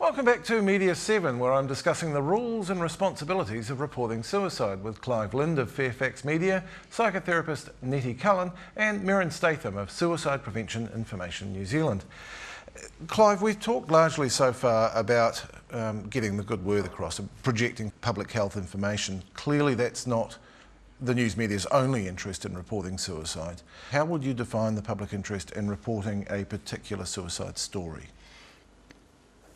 Welcome back to Media 7, where I'm discussing the rules and responsibilities of reporting suicide with Clive Lind of Fairfax Media, psychotherapist Nettie Cullen and Merrin Statham of Suicide Prevention Information New Zealand. Clive, we've talked largely so far about getting the good word across and projecting public health information. Clearly that's not the news media's only interest in reporting suicide. How would you define the public interest in reporting a particular suicide story?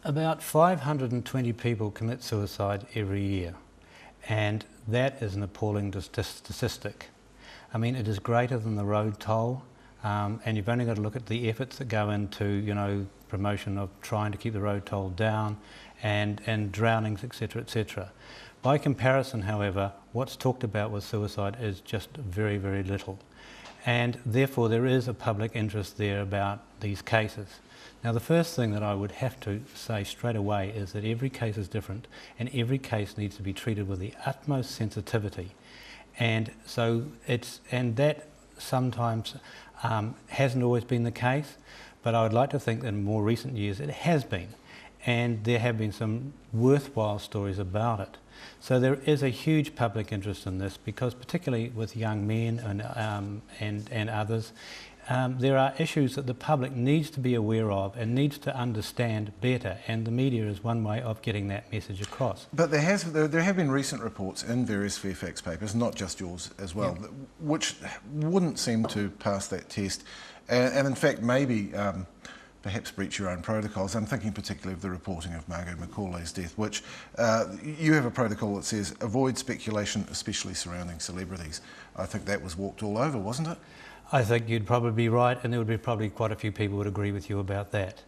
About 520 people commit suicide every year, and that is an appalling statistic. I mean, it is greater than the road toll, and you've only got to look at the efforts that go into, promotion of trying to keep the road toll down and drownings, etc., etc. By comparison, however, what's talked about with suicide is just very, very little, and therefore there is a public interest there about these cases. Now, the first thing that I would have to say straight away is that every case is different and every case needs to be treated with the utmost sensitivity. And so that sometimes hasn't always been the case, but I would like to think that in more recent years it has been. And there have been some worthwhile stories about it. So there is a huge public interest in this because particularly with young men and others, there are issues that the public needs to be aware of and needs to understand better, and the media is one way of getting that message across. But there have been recent reports in various Fairfax papers, not just yours as well, yeah, which wouldn't seem to pass that test, and in fact maybe perhaps breach your own protocols. I'm thinking particularly of the reporting of Margot Macaulay's death, which you have a protocol that says avoid speculation, especially surrounding celebrities. I think that was walked all over, wasn't it? I think you'd probably be right, and there would be probably quite a few people would agree with you about that.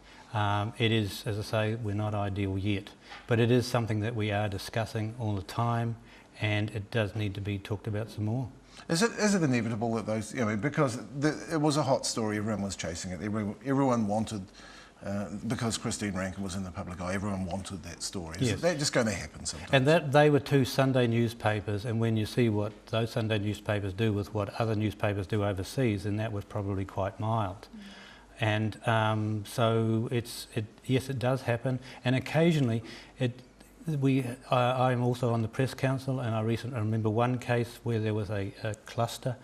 It is, as I say, we're not ideal yet, but it is something that we are discussing all the time, and it does need to be talked about some more. Is it inevitable that those, because it was a hot story, everyone was chasing it, everyone wanted, because Christine Rankin was in the public eye, everyone wanted that story. Is that just going to happen sometimes? And that they were two Sunday newspapers, and when you see what those Sunday newspapers do with what other newspapers do overseas, then that was probably quite mild. And so yes, it does happen, and occasionally I'm also on the Press Council, and I remember one case where there was a cluster,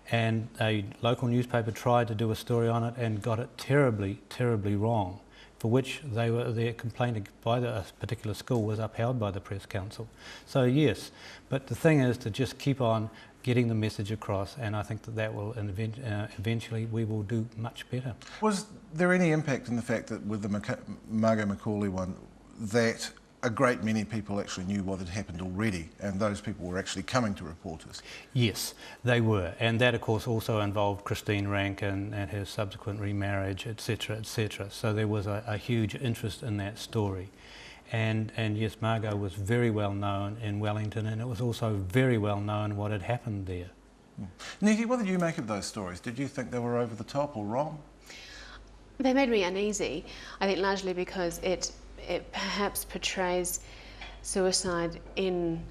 and a local newspaper tried to do a story on it and got it terribly, terribly wrong, for which their complaint by a particular school was upheld by the Press Council. So yes, but the thing is to just keep on getting the message across, and I think that will eventually we will do much better. Was there any impact in the fact that with the Margot Macaulay one, that a great many people actually knew what had happened already, and those people were actually coming to reporters? Yes, they were, and that of course also involved Christine Rankin and her subsequent remarriage, etc., etc. So there was a huge interest in that story, and yes, Margot was very well known in Wellington, and it was also very well known what had happened there. Nettie, what did you make of those stories? Did you think they were over the top or wrong? They made me uneasy, I think largely because it perhaps portrays suicide in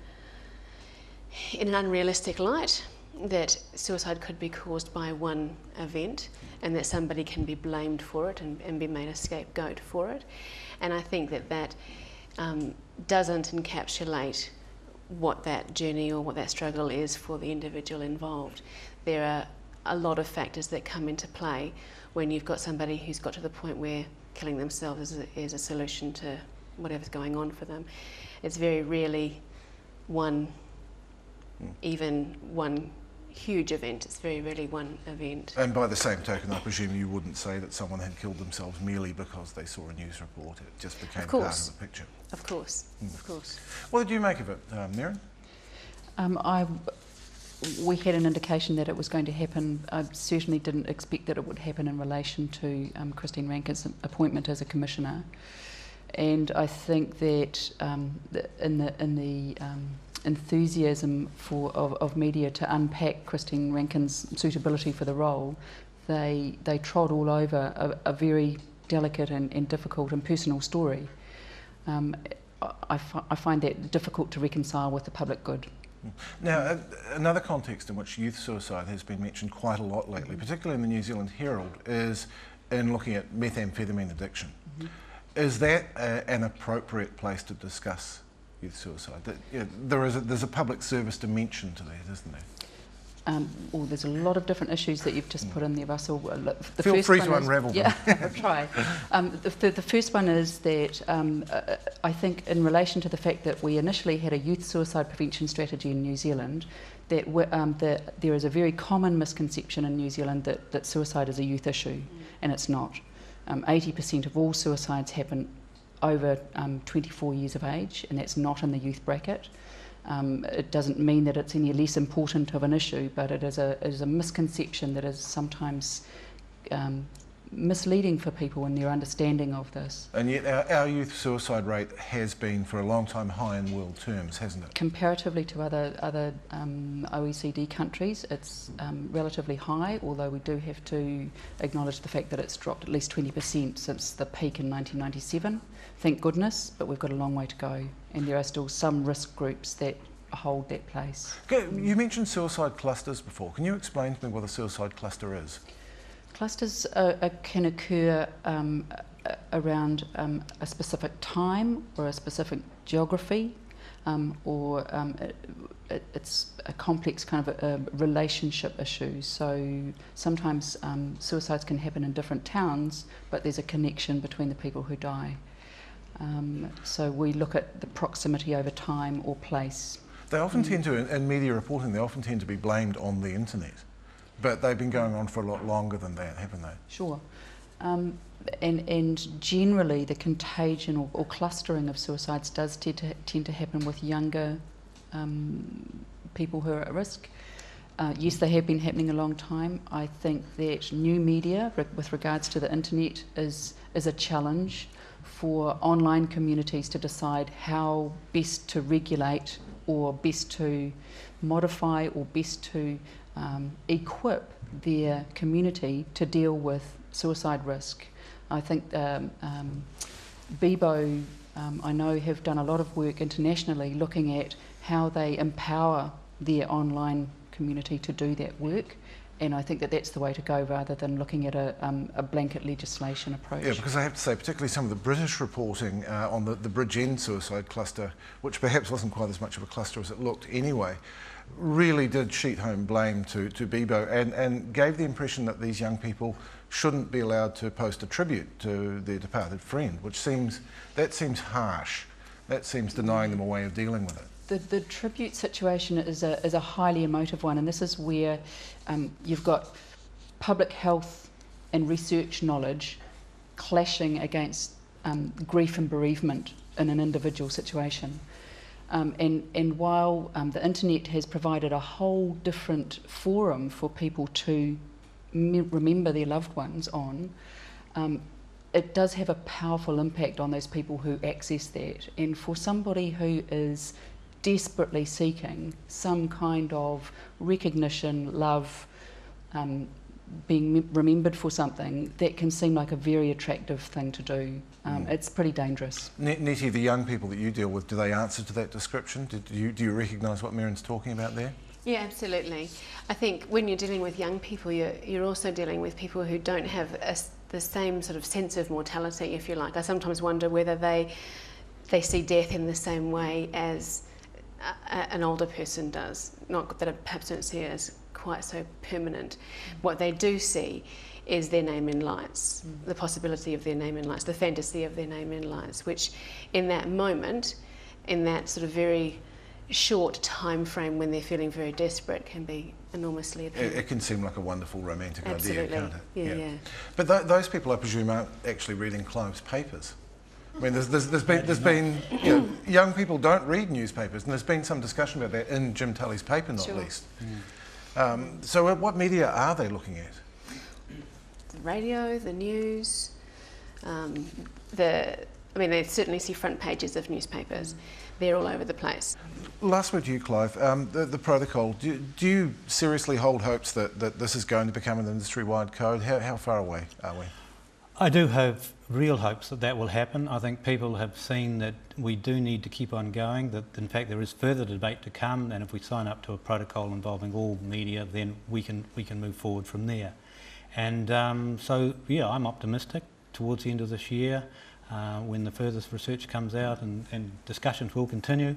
an unrealistic light, that suicide could be caused by one event and that somebody can be blamed for it and be made a scapegoat for it. And I think that doesn't encapsulate what that journey or what that struggle is for the individual involved. There are a lot of factors that come into play when you've got somebody who's got to the point where killing themselves is a solution to whatever's going on for them. It's very rarely even one huge event. It's very rarely one event. And by the same token, I presume you wouldn't say that someone had killed themselves merely because they saw a news report. It just became part of the picture. Of course, of course. What did you make of it, Merrin? We had an indication that it was going to happen. I certainly didn't expect that it would happen in relation to Christine Rankin's appointment as a commissioner. And I think that in the enthusiasm of media to unpack Christine Rankin's suitability for the role, they trod all over a very delicate and difficult and personal story. I find that difficult to reconcile with the public good. Now, another context in which youth suicide has been mentioned quite a lot lately, particularly in the New Zealand Herald, is in looking at methamphetamine addiction. Is that an appropriate place to discuss youth suicide? There's a public service dimension to that, isn't there? Well, there's a lot of different issues that you've just put in there, Russell. Feel free to unravel them. Yeah, I'll try. The first one is that I think in relation to the fact that we initially had a youth suicide prevention strategy in New Zealand, that there is a very common misconception in New Zealand that suicide is a youth issue, and it's not. 80% of all suicides happen over 24 years of age, and that's not in the youth bracket. It doesn't mean that it's any less important of an issue, but it is a misconception that is sometimes misleading for people in their understanding of this. And yet our youth suicide rate has been for a long time high in world terms, hasn't it? Comparatively to other OECD countries, it's relatively high, although we do have to acknowledge the fact that it's dropped at least 20% since the peak in 1997. Thank goodness, but we've got a long way to go, and there are still some risk groups that hold that place. Okay, you mentioned suicide clusters before. Can you explain to me what a suicide cluster is? Clusters can occur around a specific time or a specific geography, or it's a complex kind of a relationship issue. So sometimes suicides can happen in different towns, but there's a connection between the people who die. So we look at the proximity over time or place. They often tend to, in media reporting, they often tend to be blamed on the internet. But they've been going on for a lot longer than that, haven't they? Sure. And generally the contagion or clustering of suicides does tend to happen with younger people who are at risk. Yes, they have been happening a long time. I think that new media with regards to the internet is a challenge for online communities to decide how best to regulate or best to modify or best to equip their community to deal with suicide risk. I think BIBO, I know, have done a lot of work internationally looking at how they empower their online community to do that work, and I think that that's the way to go rather than looking at a blanket legislation approach. Yeah, because I have to say, particularly some of the British reporting on the Bridge End suicide cluster, which perhaps wasn't quite as much of a cluster as it looked anyway, really did sheet home blame to BIBO and gave the impression that these young people shouldn't be allowed to post a tribute to their departed friend, which seems harsh. That seems denying them a way of dealing with it. The tribute situation is a highly emotive one, and this is where you've got public health and research knowledge clashing against grief and bereavement in an individual situation. And while the internet has provided a whole different forum for people to remember their loved ones on, it does have a powerful impact on those people who access that. And for somebody who is desperately seeking some kind of recognition, love, being remembered for something, that can seem like a very attractive thing to do. It's pretty dangerous. Nettie, the young people that you deal with, do they answer to that description? Do you recognise what Merrin's talking about there? Yeah, absolutely. I think when you're dealing with young people, you're also dealing with people who don't have the same sort of sense of mortality, if you like. I sometimes wonder whether they see death in the same way as an older person does. Not that I perhaps don't see it as quite so permanent. What they do see is their name in lights, the possibility of their name in lights, the fantasy of their name in lights, which in that moment, in that sort of very short time frame when they're feeling very desperate, can be enormously appealing. It can seem like a wonderful romantic Absolutely. idea, can't it? Yeah. But those people, I presume, aren't actually reading Clive's papers. I mean, there's been young people don't read newspapers, and there's been some discussion about that in Jim Tully's paper, not least. So what media are they looking at? The radio, the news, they certainly see front pages of newspapers. They're all over the place. Last word to you, Clive. The protocol, do you seriously hold hopes that this is going to become an industry-wide code? How far away are we? I do have real hopes that will happen. I think people have seen that we do need to keep on going, that in fact there is further debate to come, and if we sign up to a protocol involving all media, then we can move forward from there. And so, yeah, I'm optimistic towards the end of this year. when the furthest research comes out and discussions will continue,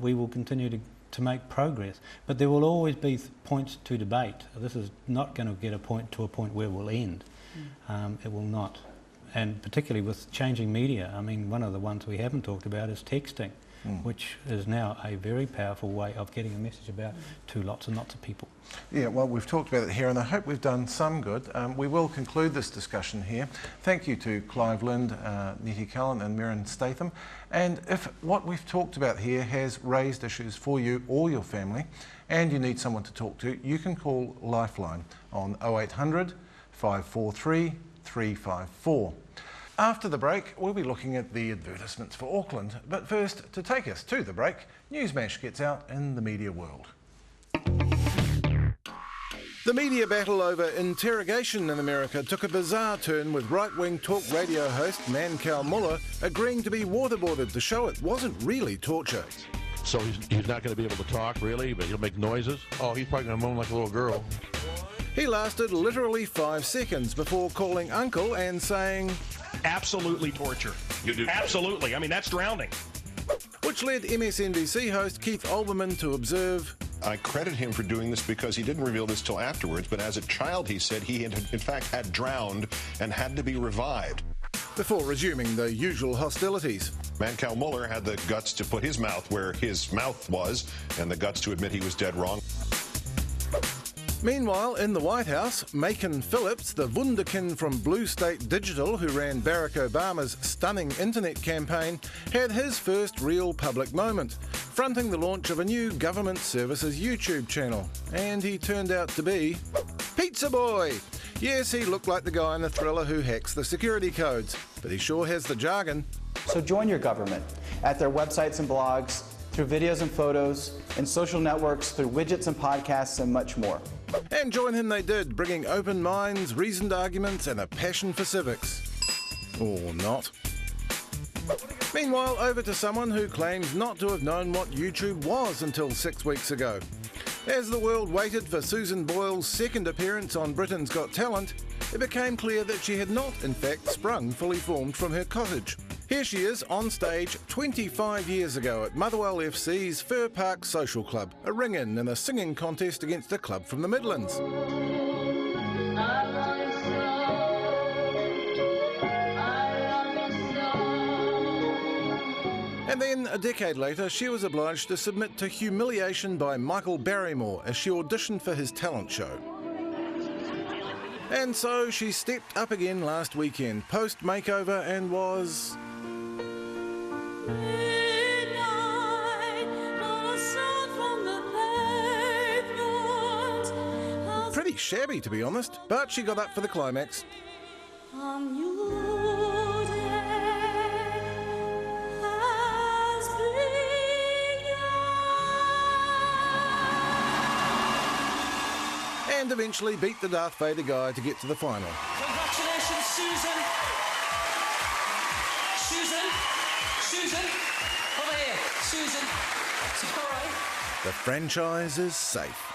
we will continue to make progress. But there will always be points to debate. This is not going to get to a point where we'll end. It will not. And particularly with changing media, I mean, one of the ones we haven't talked about is texting, which is now a very powerful way of getting a message about to lots and lots of people. Yeah, well, we've talked about it here, and I hope we've done some good. We will conclude this discussion here. Thank you to Clive Lind, Nettie Cullen and Mirren Statham. And if what we've talked about here has raised issues for you or your family, and you need someone to talk to, you can call Lifeline on 0800 543 354. After the break, we'll be looking at the advertisements for Auckland. But first, to take us to the break, Newsmash gets out in the media world. The media battle over interrogation in America took a bizarre turn with right-wing talk radio host Mancow Muller agreeing to be waterboarded to show it wasn't really torture. So he's not going to be able to talk, really, but he'll make noises? Oh, he's probably going to moan like a little girl. He lasted literally 5 seconds before calling uncle and saying, absolutely torture. You do? Absolutely. I mean, that's drowning. Which led MSNBC host Keith Olbermann to observe, I credit him for doing this because he didn't reveal this till afterwards, but as a child he said he in fact had drowned and had to be revived. Before resuming the usual hostilities. Mancow Muller had the guts to put his mouth where his mouth was and the guts to admit he was dead wrong. Meanwhile, in the White House, Macon Phillips, the wunderkind from Blue State Digital who ran Barack Obama's stunning internet campaign, had his first real public moment, fronting the launch of a new government services YouTube channel. And he turned out to be Pizza Boy! Yes, he looked like the guy in the thriller who hacks the security codes, but he sure has the jargon. So join your government at their websites and blogs, through videos and photos, in social networks, through widgets and podcasts, and much more. And join him they did, bringing open minds, reasoned arguments, and a passion for civics. Or not. Meanwhile, over to someone who claims not to have known what YouTube was until 6 weeks ago. As the world waited for Susan Boyle's second appearance on Britain's Got Talent, it became clear that she had not, in fact, sprung fully formed from her cottage. Here she is on stage 25 years ago at Motherwell FC's Fir Park Social Club, a ring-in a singing contest against a club from the Midlands. And then, a decade later, she was obliged to submit to humiliation by Michael Barrymore as she auditioned for his talent show. And so she stepped up again last weekend, post-makeover, and was... pretty shabby, to be honest, but she got up for the climax. And eventually beat the Darth Vader guy to get to the final. Congratulations, Susan! Susan! Over here! Susan! It's all right. The franchise is safe.